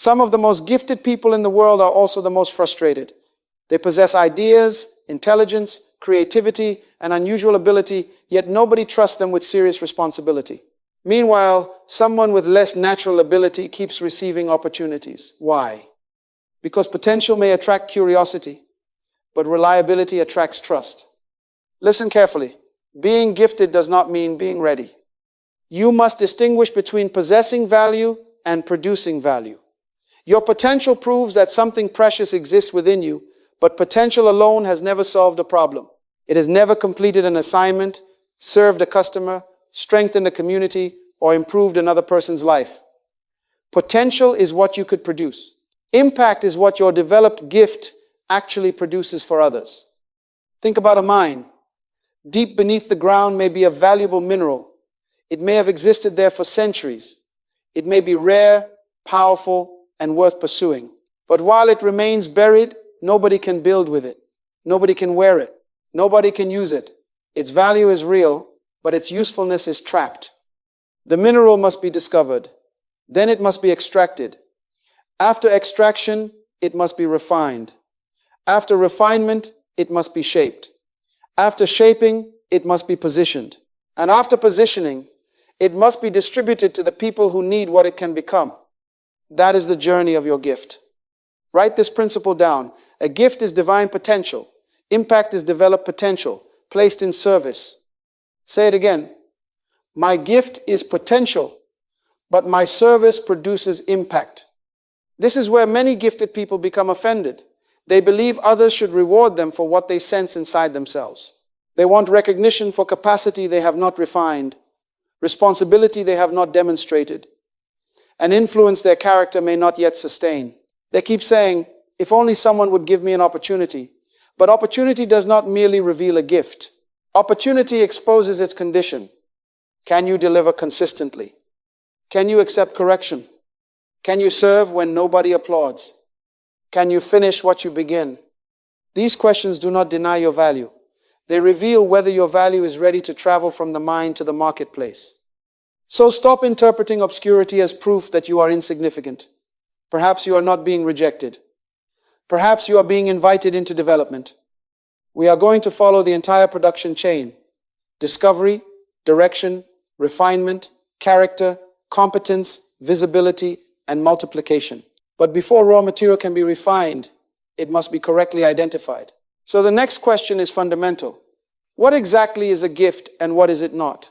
Some of the most gifted people in the world are also the most frustrated. They possess ideas, intelligence, creativity, and unusual ability, yet nobody trusts them with serious responsibility. Meanwhile, someone with less natural ability keeps receiving opportunities. Why? Because potential may attract curiosity, but reliability attracts trust. Listen carefully. Being gifted does not mean being ready. You must distinguish between possessing value and producing value. Your potential proves that something precious exists within you, but potential alone has never solved a problem. It has never completed an assignment, served a customer, strengthened a community, or improved another person's life. Potential is what you could produce. Impact is what your developed gift actually produces for others. Think about a mine. Deep beneath the ground may be a valuable mineral. It may have existed there for centuries. It may be rare, powerful, and worth pursuing. But while it remains buried, nobody can build with it. Nobody can wear it. Nobody can use it. Its value is real, but its usefulness is trapped. The mineral must be discovered. Then it must be extracted. After extraction, it must be refined. After refinement, it must be shaped. After shaping, it must be positioned. And after positioning, it must be distributed to the people who need what it can become. That is the journey of your gift. Write this principle down. A gift is divine potential. Impact is developed potential, placed in service. Say it again. My gift is potential, but my service produces impact. This is where many gifted people become offended. They believe others should reward them for what they sense inside themselves. They want recognition for capacity they have not refined, responsibility they have not demonstrated, and influence their character may not yet sustain. They keep saying, if only someone would give me an opportunity. But opportunity does not merely reveal a gift. Opportunity exposes its condition. Can you deliver consistently? Can you accept correction? Can you serve when nobody applauds? Can you finish what you begin? These questions do not deny your value. They reveal whether your value is ready to travel from the mind to the marketplace. So stop interpreting obscurity as proof that you are insignificant. Perhaps you are not being rejected. Perhaps you are being invited into development. We are going to follow the entire production chain: discovery, direction, refinement, character, competence, visibility, and multiplication. But before raw material can be refined, it must be correctly identified. So the next question is fundamental. What exactly is a gift and what is it not?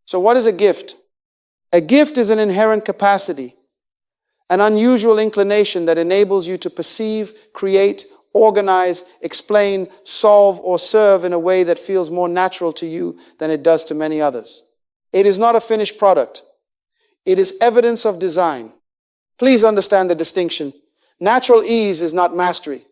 So what is a gift? A gift is an inherent capacity, an unusual inclination that enables you to perceive, create, organize, explain, solve, or serve in a way that feels more natural to you than it does to many others. It is not a finished product. It is evidence of design. Please understand the distinction. Natural ease is not mastery.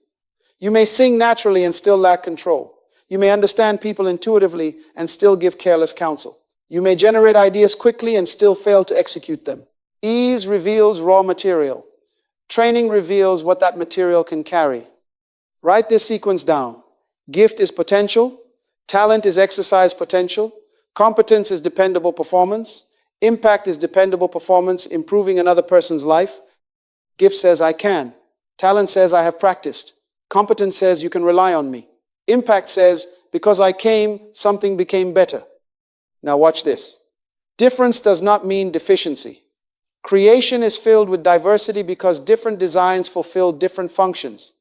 You may sing naturally and still lack control. You may understand people intuitively and still give careless counsel. You may generate ideas quickly and still fail to execute them. Ease reveals raw material. Training reveals what that material can carry. Write this sequence down. Gift is potential. Talent is exercise potential. Competence is dependable performance. Impact is dependable performance, improving another person's life. Gift says, I can. Talent says, I have practiced. Competence says, you can rely on me. Impact says, because I came, something became better. Now watch this. Difference does not mean deficiency. Creation is filled with diversity because different designs fulfill different functions.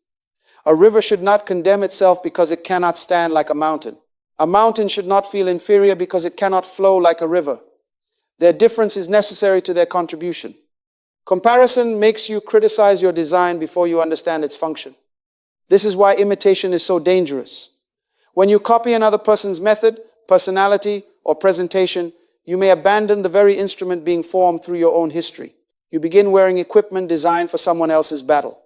A river should not condemn itself because it cannot stand like a mountain. A mountain should not feel inferior because it cannot flow like a river. Their difference is necessary to their contribution. Comparison makes you criticize your design before you understand its function. This is why imitation is so dangerous. When you copy another person's method, personality, or presentation, you may abandon the very instrument being formed through your own history. You begin wearing equipment designed for someone else's battle.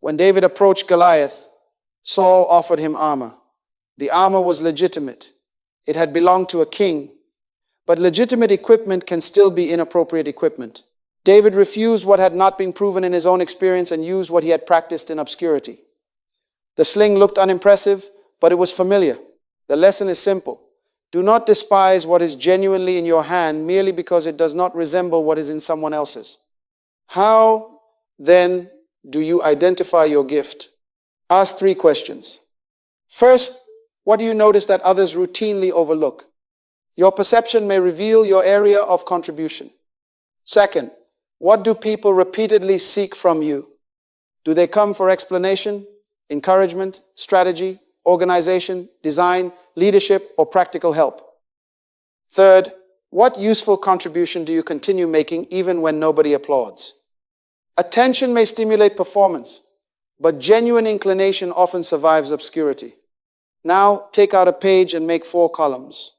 When David approached Goliath, Saul offered him armor. The armor was legitimate. It had belonged to a king. But legitimate equipment can still be inappropriate equipment. David refused what had not been proven in his own experience and used what he had practiced in obscurity. The sling looked unimpressive, but it was familiar. The lesson is simple. Do not despise what is genuinely in your hand merely because it does not resemble what is in someone else's. How Then, do you identify your gift? Ask 3 questions. First, what do you notice that others routinely overlook? Your perception may reveal your area of contribution. Second, what do people repeatedly seek from you? Do they come for explanation, encouragement, strategy, organization, design, leadership, or practical help? Third, what useful contribution do you continue making even when nobody applauds? Attention may stimulate performance, but genuine inclination often survives obscurity. Now, take out a page and make 4 columns.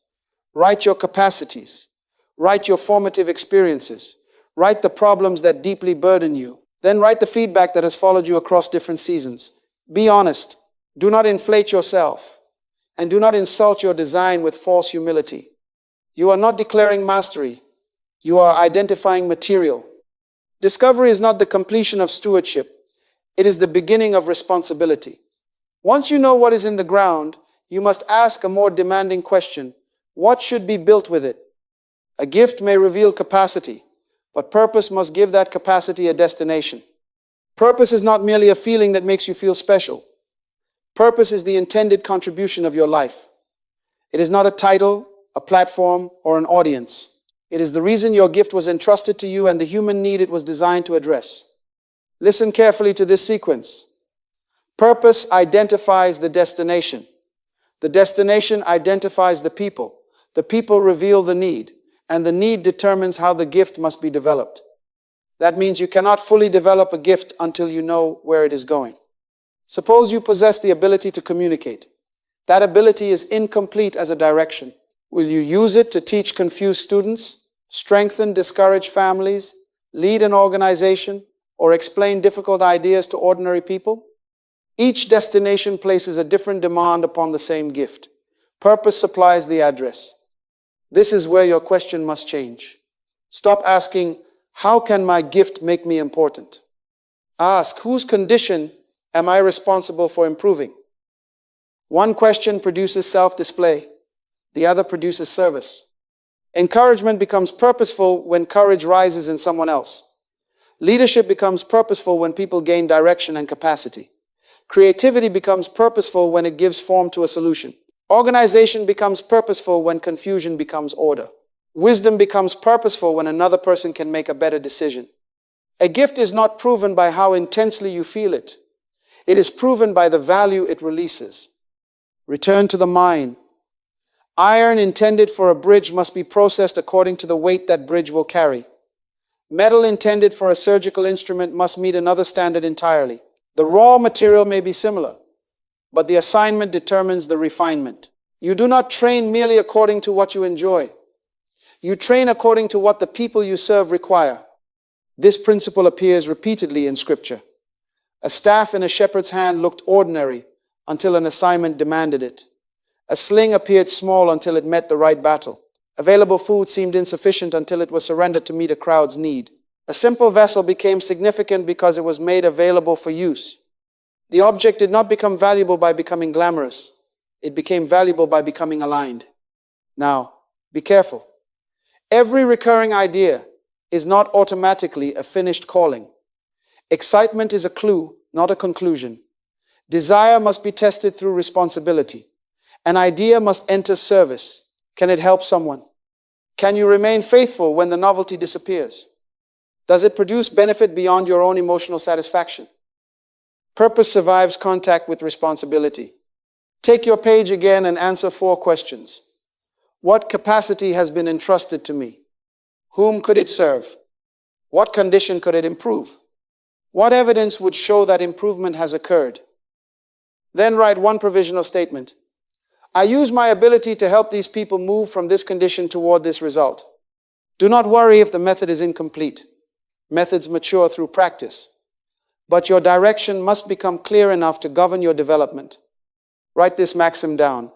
Write your capacities. Write your formative experiences. Write the problems that deeply burden you. Then write the feedback that has followed you across different seasons. Be honest. Do not inflate yourself. And do not insult your design with false humility. You are not declaring mastery. You are identifying material. Discovery is not the completion of stewardship. It is the beginning of responsibility. Once you know what is in the ground, you must ask a more demanding question. What should be built with it? A gift may reveal capacity, but purpose must give that capacity a destination. Purpose is not merely a feeling that makes you feel special. Purpose is the intended contribution of your life. It is not a title, a platform, or an audience. It is the reason your gift was entrusted to you and the human need it was designed to address. Listen carefully to this sequence. Purpose identifies the destination. The destination identifies the people. The people reveal the need, and the need determines how the gift must be developed. That means you cannot fully develop a gift until you know where it is going. Suppose you possess the ability to communicate. That ability is incomplete as a direction. Will you use it to teach confused students, strengthen discouraged families, lead an organization, or explain difficult ideas to ordinary people? Each destination places a different demand upon the same gift. Purpose supplies the address. This is where your question must change. Stop asking, how can my gift make me important? Ask, whose condition am I responsible for improving? One question produces self-display. The other produces service. Encouragement becomes purposeful when courage rises in someone else. Leadership becomes purposeful when people gain direction and capacity. Creativity becomes purposeful when it gives form to a solution. Organization becomes purposeful when confusion becomes order. Wisdom becomes purposeful when another person can make a better decision. A gift is not proven by how intensely you feel it. It is proven by the value it releases. Return to the mine. Iron intended for a bridge must be processed according to the weight that bridge will carry. Metal intended for a surgical instrument must meet another standard entirely. The raw material may be similar, but the assignment determines the refinement. You do not train merely according to what you enjoy. You train according to what the people you serve require. This principle appears repeatedly in Scripture. A staff in a shepherd's hand looked ordinary until an assignment demanded it. A sling appeared small until it met the right battle. Available food seemed insufficient until it was surrendered to meet a crowd's need. A simple vessel became significant because it was made available for use. The object did not become valuable by becoming glamorous. It became valuable by becoming aligned. Now, be careful. Every recurring idea is not automatically a finished calling. Excitement is a clue, not a conclusion. Desire must be tested through responsibility. An idea must enter service. Can it help someone? Can you remain faithful when the novelty disappears? Does it produce benefit beyond your own emotional satisfaction? Purpose survives contact with responsibility. Take your page again and answer 4 questions. What capacity has been entrusted to me? Whom could it serve? What condition could it improve? What evidence would show that improvement has occurred? Then write 1 provisional statement. I use my ability to help these people move from this condition toward this result. Do not worry if the method is incomplete. Methods mature through practice. But your direction must become clear enough to govern your development. Write this maxim down.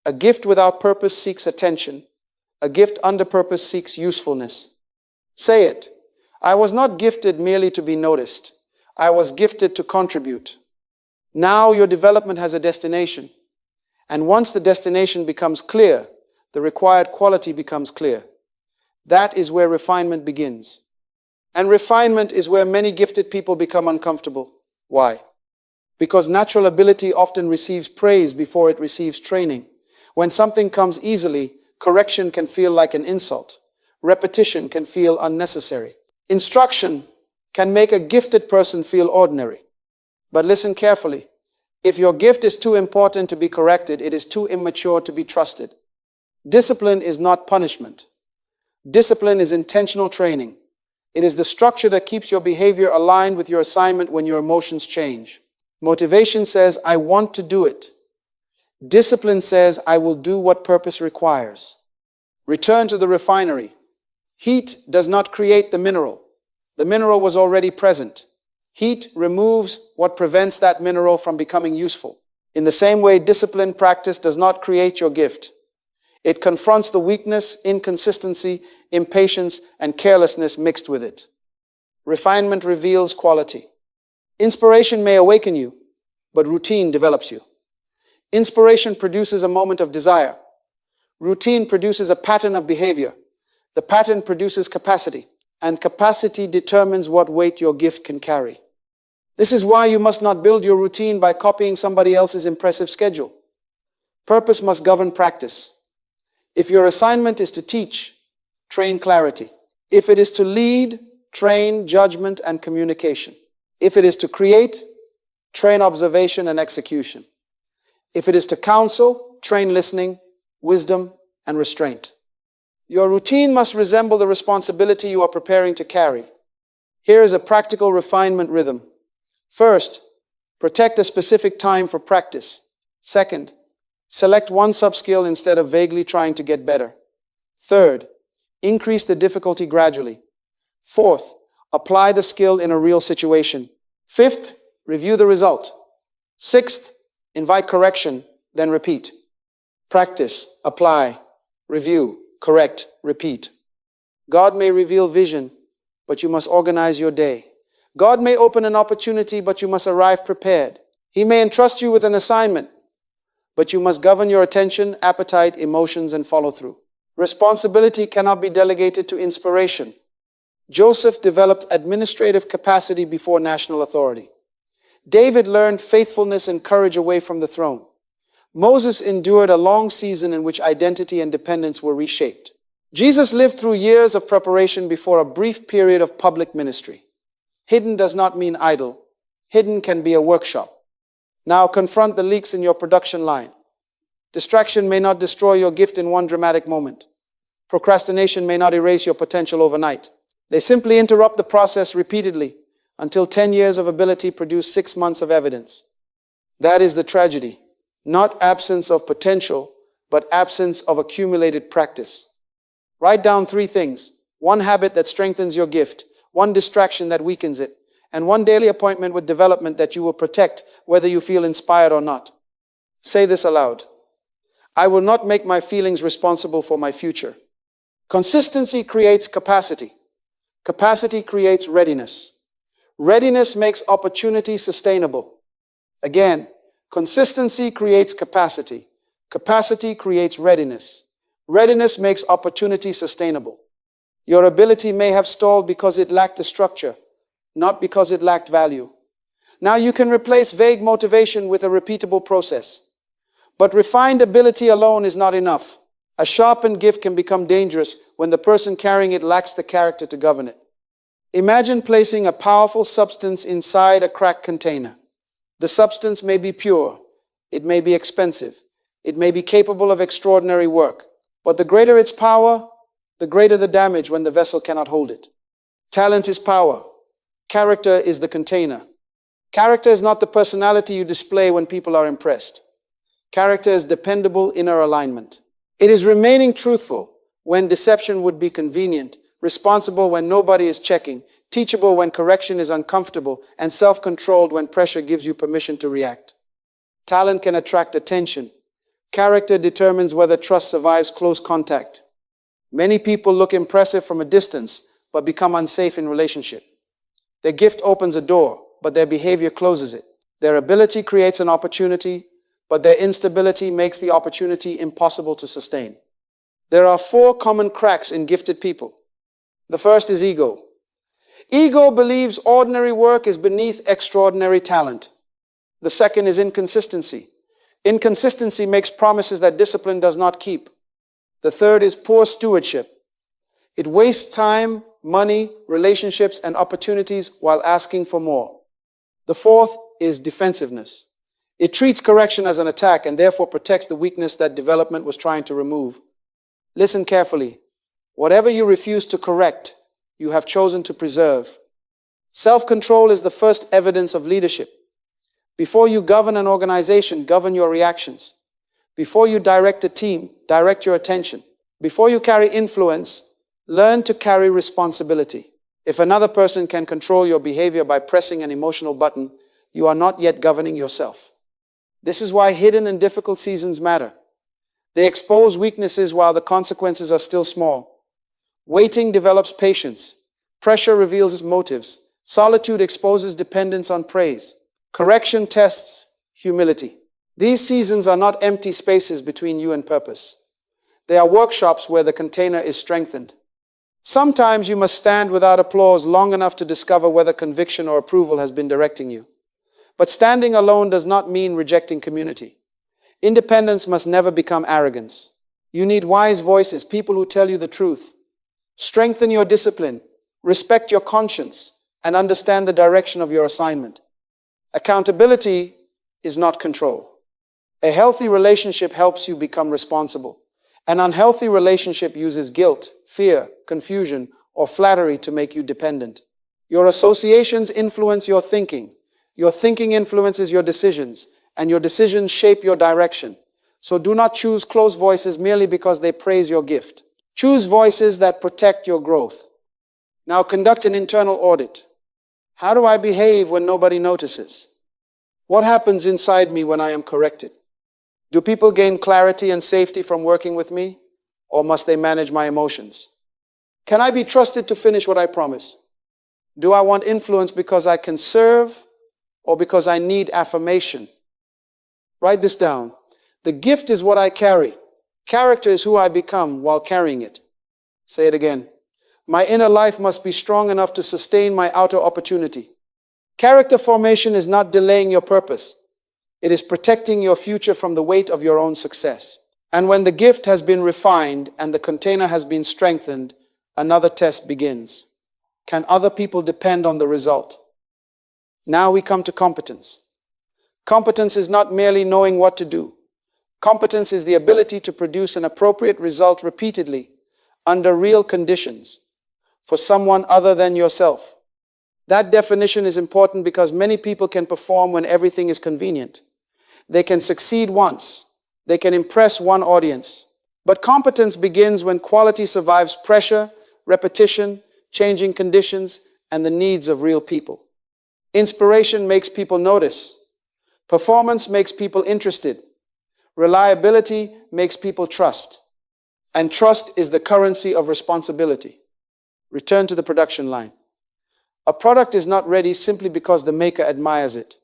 A gift without purpose seeks attention. A gift under purpose seeks usefulness. Say it. I was not gifted merely to be noticed. I was gifted to contribute. Now your development has a destination. And once the destination becomes clear, the required quality becomes clear. That is where refinement begins. And refinement is where many gifted people become uncomfortable. Why? Because natural ability often receives praise before it receives training. When something comes easily, correction can feel like an insult. Repetition can feel unnecessary. Instruction can make a gifted person feel ordinary. But listen carefully. If your gift is too important to be corrected, it is too immature to be trusted. Discipline is not punishment. Discipline is intentional training. It is the structure that keeps your behavior aligned with your assignment when your emotions change. Motivation says, I want to do it. Discipline says, I will do what purpose requires. Return to the refinery. Heat does not create the mineral. The mineral was already present. Heat removes what prevents that mineral from becoming useful. In the same way, disciplined practice does not create your gift. It confronts the weakness, inconsistency, impatience, and carelessness mixed with it. Refinement reveals quality. Inspiration may awaken you, but routine develops you. Inspiration produces a moment of desire. Routine produces a pattern of behavior. The pattern produces capacity, and capacity determines what weight your gift can carry. This is why you must not build your routine by copying somebody else's impressive schedule. Purpose must govern practice. If your assignment is to teach, train clarity. If it is to lead, train judgment and communication. If it is to create, train observation and execution. If it is to counsel, train listening, wisdom, and restraint. Your routine must resemble the responsibility you are preparing to carry. Here is a practical refinement rhythm. First, protect a specific time for practice. Second, select one subskill instead of vaguely trying to get better. Third, increase the difficulty gradually. Fourth, apply the skill in a real situation. Fifth, review the result. Sixth, invite correction, then repeat. Practice, apply, review, correct, repeat. God may reveal vision, but you must organize your day. God may open an opportunity, but you must arrive prepared. He may entrust you with an assignment, but you must govern your attention, appetite, emotions, and follow through. Responsibility cannot be delegated to inspiration. Joseph developed administrative capacity before national authority. David learned faithfulness and courage away from the throne. Moses endured a long season in which identity and dependence were reshaped. Jesus lived through years of preparation before a brief period of public ministry. Hidden does not mean idle. Hidden can be a workshop. Now confront the leaks in your production line. Distraction may not destroy your gift in one dramatic moment. Procrastination may not erase your potential overnight. They simply interrupt the process repeatedly until 10 years of ability produce 6 months of evidence. That is the tragedy. Not absence of potential, but absence of accumulated practice. Write down 3 things. 1 habit that strengthens your gift, 1 distraction that weakens it, and 1 daily appointment with development that you will protect whether you feel inspired or not. Say this aloud. I will not make my feelings responsible for my future. Consistency creates capacity. Capacity creates readiness. Readiness makes opportunity sustainable. Again, consistency creates capacity. Capacity creates readiness. Readiness makes opportunity sustainable. Your ability may have stalled because it lacked a structure, not because it lacked value. Now you can replace vague motivation with a repeatable process. But refined ability alone is not enough. A sharpened gift can become dangerous when the person carrying it lacks the character to govern it. Imagine placing a powerful substance inside a cracked container. The substance may be pure, it may be expensive, it may be capable of extraordinary work, but the greater its power, the greater the damage when the vessel cannot hold it. Talent is power. Character is the container. Character is not the personality you display when people are impressed. Character is dependable inner alignment. It is remaining truthful when deception would be convenient, responsible when nobody is checking, teachable when correction is uncomfortable, and self-controlled when pressure gives you permission to react. Talent can attract attention. Character determines whether trust survives close contact. Many people look impressive from a distance, but become unsafe in relationship. Their gift opens a door, but their behavior closes it. Their ability creates an opportunity, but their instability makes the opportunity impossible to sustain. There are 4 common cracks in gifted people. The first is ego. Ego believes ordinary work is beneath extraordinary talent. The second is inconsistency. Inconsistency makes promises that discipline does not keep. The third is poor stewardship. It wastes time, money, relationships, and opportunities while asking for more. The fourth is defensiveness. It treats correction as an attack and therefore protects the weakness that development was trying to remove. Listen carefully. Whatever you refuse to correct, you have chosen to preserve. Self-control is the first evidence of leadership. Before you govern an organization, govern your reactions. Before you direct a team, direct your attention. Before you carry influence, learn to carry responsibility. If another person can control your behavior by pressing an emotional button, you are not yet governing yourself. This is why hidden and difficult seasons matter. They expose weaknesses while the consequences are still small. Waiting develops patience. Pressure reveals motives. Solitude exposes dependence on praise. Correction tests humility. These seasons are not empty spaces between you and purpose. They are workshops where the container is strengthened. Sometimes you must stand without applause long enough to discover whether conviction or approval has been directing you. But standing alone does not mean rejecting community. Independence must never become arrogance. You need wise voices, people who tell you the truth. Strengthen your discipline, respect your conscience, and understand the direction of your assignment. Accountability is not control. A healthy relationship helps you become responsible. An unhealthy relationship uses guilt, fear, confusion, or flattery to make you dependent. Your associations influence your thinking. Your thinking influences your decisions, and your decisions shape your direction. So do not choose close voices merely because they praise your gift. Choose voices that protect your growth. Now conduct an internal audit. How do I behave when nobody notices? What happens inside me when I am corrected? Do people gain clarity and safety from working with me, or must they manage my emotions? Can I be trusted to finish what I promise? Do I want influence because I can serve, or because I need affirmation? Write this down. The gift is what I carry. Character is who I become while carrying it. Say it again. My inner life must be strong enough to sustain my outer opportunity. Character formation is not delaying your purpose. It is protecting your future from the weight of your own success. And when the gift has been refined and the container has been strengthened, another test begins. Can other people depend on the result? Now we come to competence. Competence is not merely knowing what to do. Competence is the ability to produce an appropriate result repeatedly, under real conditions, for someone other than yourself. That definition is important because many people can perform when everything is convenient. They can succeed once. They can impress one audience. But competence begins when quality survives pressure, repetition, changing conditions, and the needs of real people. Inspiration makes people notice. Performance makes people interested. Reliability makes people trust. And trust is the currency of responsibility. Return to the production line. A product is not ready simply because the maker admires it.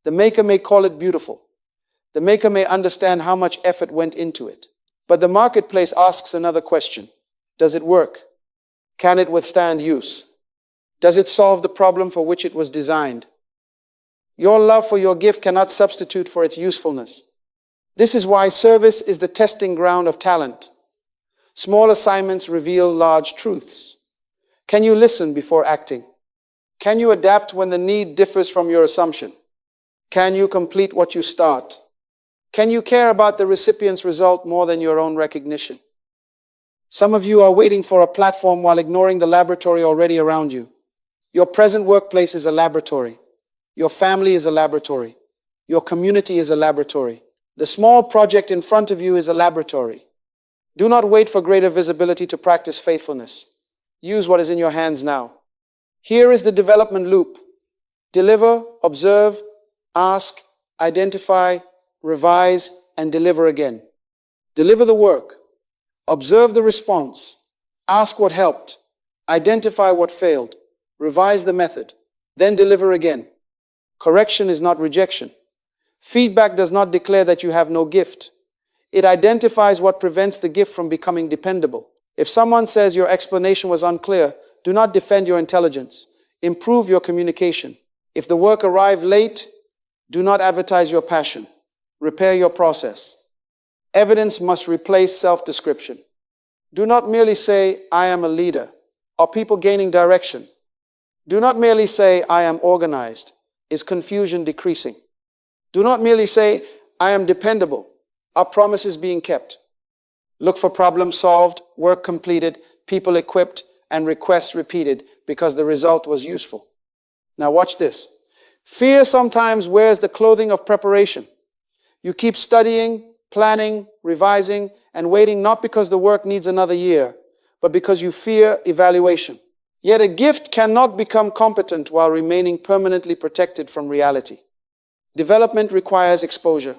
The maker may call it beautiful. The maker may understand how much effort went into it. But the marketplace asks another question. Does it work? Can it withstand use? Does it solve the problem for which it was designed? Your love for your gift cannot substitute for its usefulness. This is why service is the testing ground of talent. Small assignments reveal large truths. Can you listen before acting? Can you adapt when the need differs from your assumption? Can you complete what you start? Can you care about the recipient's result more than your own recognition? Some of you are waiting for a platform while ignoring the laboratory already around you. Your present workplace is a laboratory. Your family is a laboratory. Your community is a laboratory. The small project in front of you is a laboratory. Do not wait for greater visibility to practice faithfulness. Use what is in your hands now. Here is the development loop. Deliver, observe, ask, identify, revise, and deliver again. Deliver the work. Observe the response. Ask what helped. Identify what failed. Revise the method. Then deliver again. Correction is not rejection. Feedback does not declare that you have no gift. It identifies what prevents the gift from becoming dependable. If someone says your explanation was unclear, do not defend your intelligence. Improve your communication. If the work arrives late, do not advertise your passion. Repair your process. Evidence must replace self-description. Do not merely say, I am a leader. Are people gaining direction? Do not merely say, I am organized. Is confusion decreasing? Do not merely say, I am dependable. Are promises being kept? Look for problems solved, work completed, people equipped, and requests repeated because the result was useful. Now watch this. Fear sometimes wears the clothing of preparation. You keep studying, planning, revising, and waiting not because the work needs another year, but because you fear evaluation. Yet a gift cannot become competent while remaining permanently protected from reality. Development requires exposure.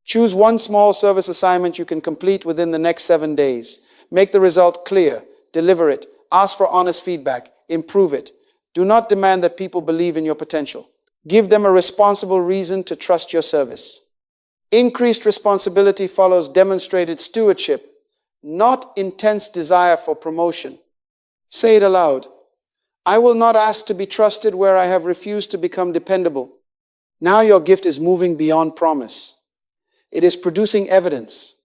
Choose one small service assignment you can complete within the next 7 days. Make the result clear. Deliver it. Ask for honest feedback. Improve it. Do not demand that people believe in your potential. Give them a responsible reason to trust your service. Increased responsibility follows demonstrated stewardship, not intense desire for promotion. Say it aloud. I will not ask to be trusted where I have refused to become dependable. Now your gift is moving beyond promise. It is producing evidence.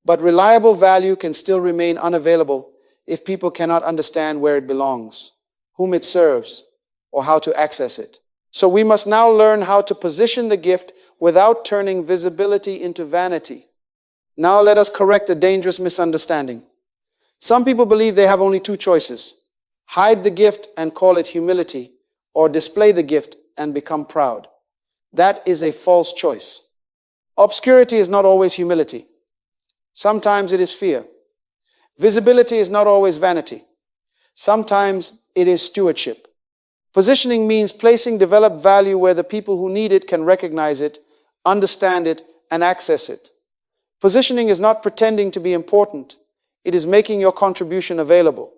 But reliable value can still remain unavailable if people cannot understand where it belongs, whom it serves, or how to access it. So we must now learn how to position the gift without turning visibility into vanity. Now let us correct a dangerous misunderstanding. Some people believe they have only two choices: hide the gift and call it humility, or display the gift and become proud. That is a false choice. Obscurity is not always humility. Sometimes it is fear. Visibility is not always vanity. Sometimes it is stewardship. Positioning means placing developed value where the people who need it can recognize it, understand it, and access it. Positioning is not pretending to be important. It is making your contribution available.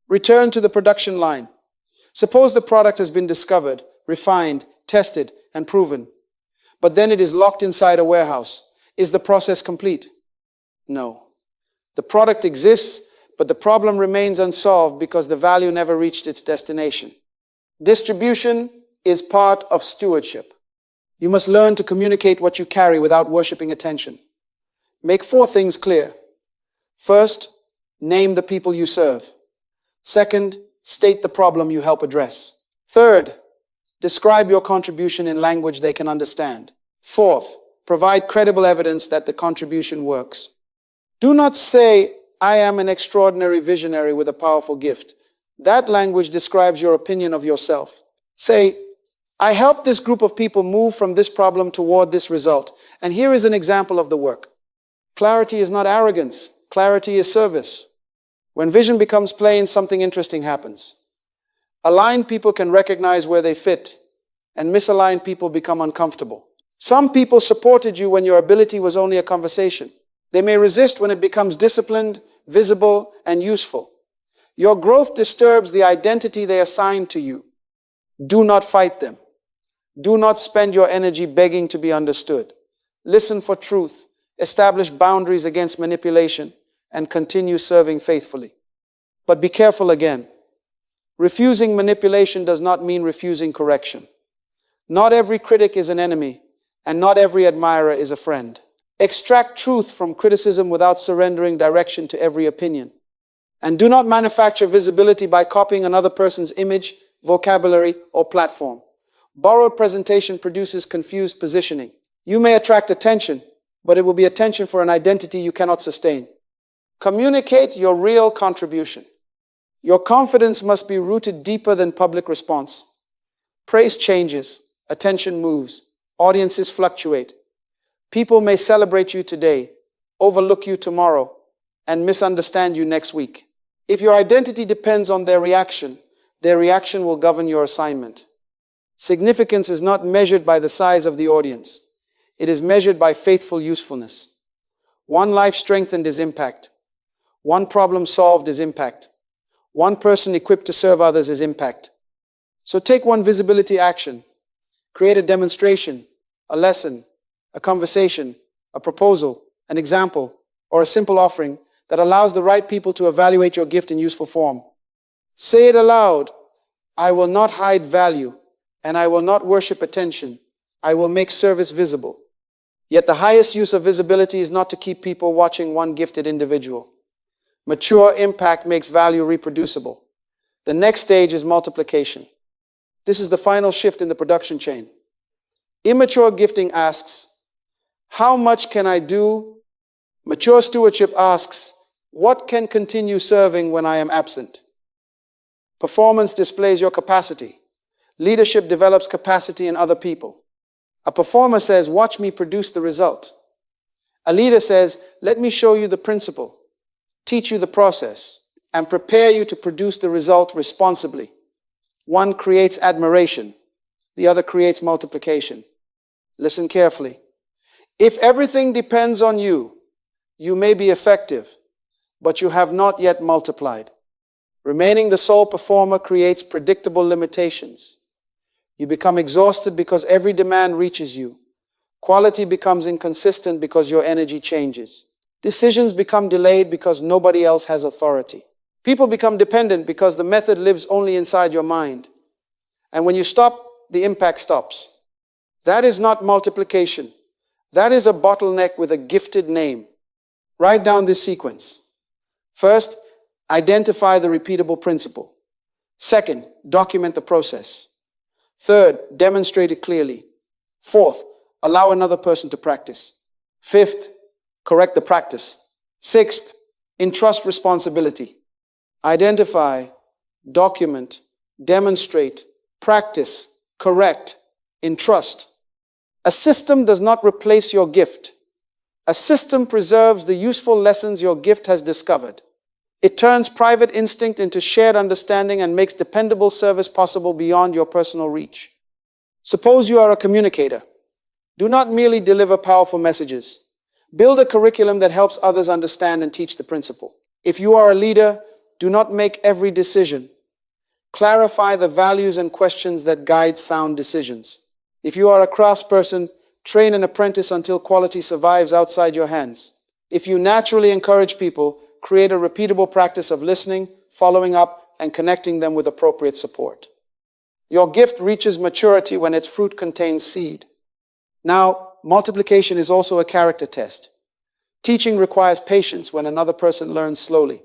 Return to the production line. Suppose the product has been discovered, refined, tested, and proven, but then it is locked inside a warehouse. Is the process complete? No. The product exists, but the problem remains unsolved because the value never reached its destination. Distribution is part of stewardship. You must learn to communicate what you carry without worshiping attention. Make 4 things clear. First, name the people you serve. Second, state the problem you help address. Third, describe your contribution in language they can understand. Fourth, provide credible evidence that the contribution works. Do not say, I am an extraordinary visionary with a powerful gift. That language describes your opinion of yourself. Say, I helped this group of people move from this problem toward this result, and here is an example of the work. Clarity is not arrogance. Clarity is service. When vision becomes plain, something interesting happens. Aligned people can recognize where they fit, and misaligned people become uncomfortable. Some people supported you when your ability was only a conversation. They may resist when it becomes disciplined, visible, and useful. Your growth disturbs the identity they assigned to you. Do not fight them. Do not spend your energy begging to be understood. Listen for truth, establish boundaries against manipulation, and continue serving faithfully. But be careful again. Refusing manipulation does not mean refusing correction. Not every critic is an enemy, and not every admirer is a friend. Extract truth from criticism without surrendering direction to every opinion. And do not manufacture visibility by copying another person's image, vocabulary, or platform. Borrowed presentation produces confused positioning. You may attract attention, but it will be attention for an identity you cannot sustain. Communicate your real contribution. Your confidence must be rooted deeper than public response. Praise changes, attention moves, audiences fluctuate. People may celebrate you today, overlook you tomorrow, and misunderstand you next week. If your identity depends on their reaction will govern your assignment. Significance is not measured by the size of the audience. It is measured by faithful usefulness. One life strengthened is impact. One problem solved is impact. One person equipped to serve others is impact. So take one visibility action. Create a demonstration, a lesson, a conversation, a proposal, an example, or a simple offering that allows the right people to evaluate your gift in useful form. Say it aloud. I will not hide value, and I will not worship attention. I will make service visible. Yet the highest use of visibility is not to keep people watching one gifted individual. Mature impact makes value reproducible. The next stage is multiplication. This is the final shift in the production chain. Immature gifting asks, how much can I do? Mature stewardship asks, what can continue serving when I am absent? Performance displays your capacity. Leadership develops capacity in other people. A performer says, watch me produce the result. A leader says, let me show you the principle, teach you the process, and prepare you to produce the result responsibly. One creates admiration, the other creates multiplication. Listen carefully. If everything depends on you, you may be effective, but you have not yet multiplied. Remaining the sole performer creates predictable limitations. You become exhausted because every demand reaches you. Quality becomes inconsistent because your energy changes. Decisions become delayed because nobody else has authority. People become dependent because the method lives only inside your mind. And when you stop, the impact stops. That is not multiplication. That is a bottleneck with a gifted name. Write down this sequence. First, identify the repeatable principle. Second, document the process. Third, demonstrate it clearly. Fourth, allow another person to practice. Fifth, correct the practice. Sixth, entrust responsibility. Identify, document, demonstrate, practice, correct, entrust. A system does not replace your gift. A system preserves the useful lessons your gift has discovered. It turns private instinct into shared understanding and makes dependable service possible beyond your personal reach. Suppose you are a communicator. Do not merely deliver powerful messages. Build a curriculum that helps others understand and teach the principle. If you are a leader, do not make every decision. Clarify the values and questions that guide sound decisions. If you are a craftsperson, train an apprentice until quality survives outside your hands. If you naturally encourage people, create a repeatable practice of listening, following up, and connecting them with appropriate support. Your gift reaches maturity when its fruit contains seed. Now, multiplication is also a character test. Teaching requires patience when another person learns slowly.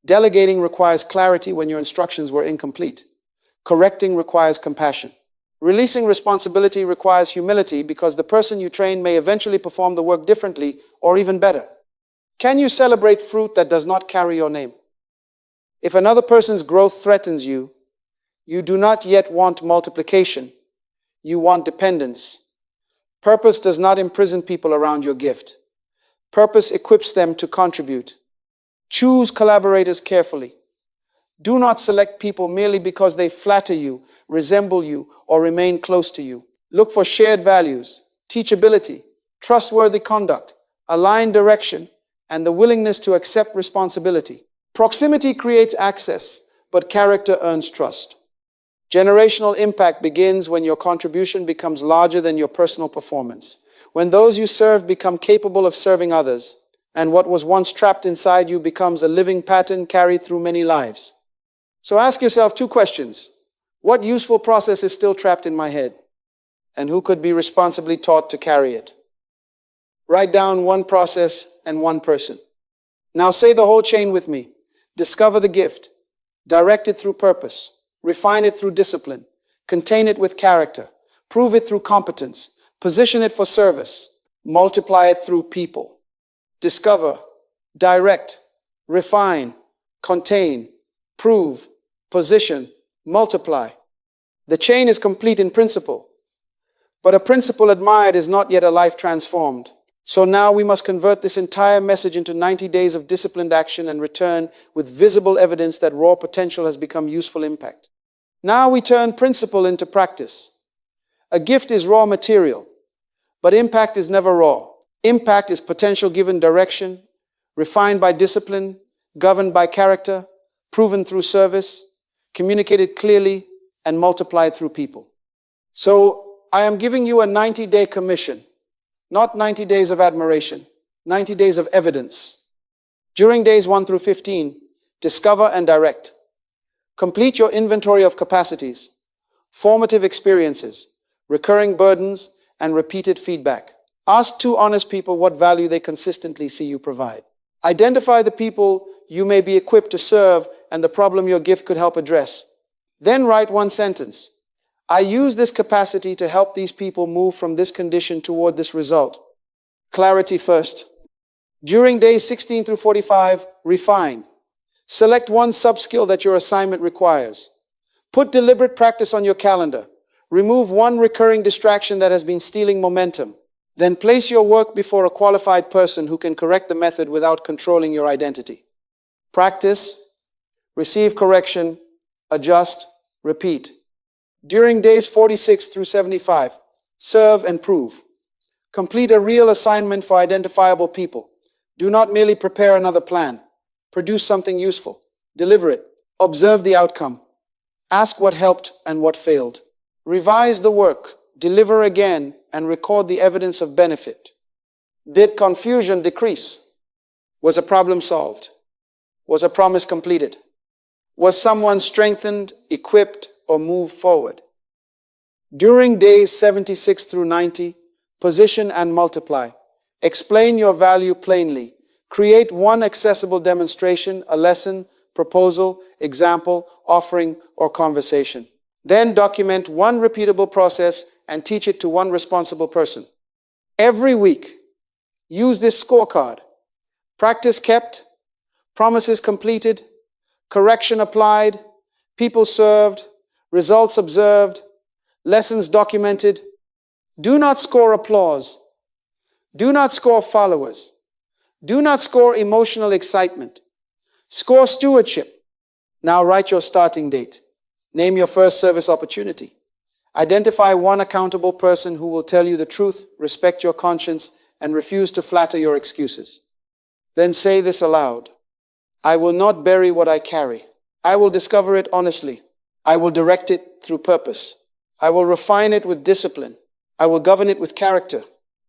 Delegating requires clarity when your instructions were incomplete. Correcting requires compassion. Releasing responsibility requires humility because the person you train may eventually perform the work differently or even better. Can you celebrate fruit that does not carry your name? If another person's growth threatens you, you do not yet want multiplication. You want dependence. Purpose does not imprison people around your gift. Purpose equips them to contribute. Choose collaborators carefully. Do not select people merely because they flatter you, resemble you, or remain close to you. Look for shared values, teachability, trustworthy conduct, aligned direction, and the willingness to accept responsibility. Proximity creates access, but character earns trust. Generational impact begins when your contribution becomes larger than your personal performance. When those you serve become capable of serving others, and what was once trapped inside you becomes a living pattern carried through many lives. So ask yourself 2 questions. What useful process is still trapped in my head? And who could be responsibly taught to carry it? Write down 1 process and 1 person. Now say the whole chain with me. Discover the gift. Direct it through purpose. Refine it through discipline. Contain it with character. Prove it through competence. Position it for service. Multiply it through people. Discover, direct, refine, contain, prove, position, multiply. The chain is complete in principle, but a principle admired is not yet a life transformed. So now we must convert this entire message into 90 days of disciplined action and return with visible evidence that raw potential has become useful impact. Now we turn principle into practice. A gift is raw material, but impact is never raw. Impact is potential given direction, refined by discipline, governed by character, proven through service, communicated clearly, and multiplied through people. So I am giving you a 90-day commission, not 90 days of admiration, 90 days of evidence. During days 1 through 15, discover and direct. Complete your inventory of capacities, formative experiences, recurring burdens, and repeated feedback. Ask two honest people what value they consistently see you provide. Identify the people you may be equipped to serve and the problem your gift could help address. Then write one sentence. I use this capacity to help these people move from this condition toward this result. Clarity first. During days 16 through 45, refine. Select one sub-skill that your assignment requires. Put deliberate practice on your calendar. Remove one recurring distraction that has been stealing momentum. Then place your work before a qualified person who can correct the method without controlling your identity. Practice, receive correction, adjust, repeat. During days 46 through 75, serve and prove. Complete a real assignment for identifiable people. Do not merely prepare another plan. Produce something useful. Deliver it. Observe the outcome. Ask what helped and what failed. Revise the work. Deliver again and record the evidence of benefit. Did confusion decrease? Was a problem solved? Was a promise completed? Was someone strengthened, equipped, or moved forward? During days 76 through 90, position and multiply. Explain your value plainly. Create one accessible demonstration, a lesson, proposal, example, offering, or conversation. Then document one repeatable process and teach it to one responsible person. Every week, use this scorecard. Practice kept, promises completed, correction applied, people served, results observed, lessons documented. Do not score applause. Do not score followers. Do not score emotional excitement. Score stewardship. Now write your starting date. Name your first service opportunity. Identify one accountable person who will tell you the truth, respect your conscience, and refuse to flatter your excuses. Then say this aloud. I will not bury what I carry. I will discover it honestly. I will direct it through purpose. I will refine it with discipline. I will govern it with character.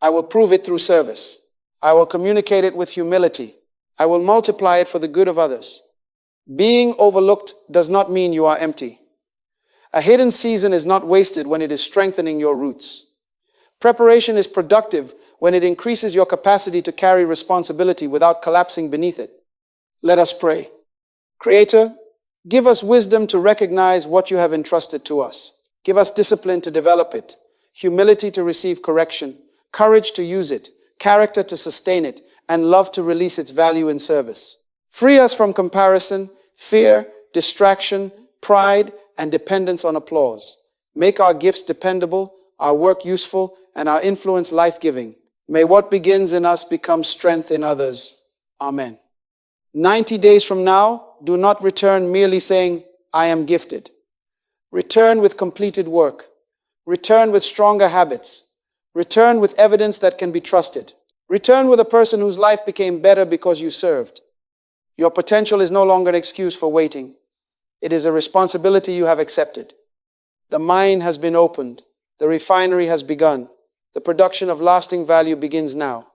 I will prove it through service. I will communicate it with humility. I will multiply it for the good of others. Being overlooked does not mean you are empty. A hidden season is not wasted when it is strengthening your roots. Preparation is productive when it increases your capacity to carry responsibility without collapsing beneath it. Let us pray. Creator, give us wisdom to recognize what you have entrusted to us. Give us discipline to develop it, humility to receive correction, courage to use it, character to sustain it, and love to release its value in service. Free us from comparison, fear, distraction, pride, and dependence on applause. Make our gifts dependable, our work useful, and our influence life-giving. May what begins in us become strength in others. Amen. 90 days from now, do not return merely saying, I am gifted. Return with completed work. Return with stronger habits. Return with evidence that can be trusted. Return with a person whose life became better because you served. Your potential is no longer an excuse for waiting. It is a responsibility you have accepted. The mine has been opened. The refinery has begun. The production of lasting value begins now.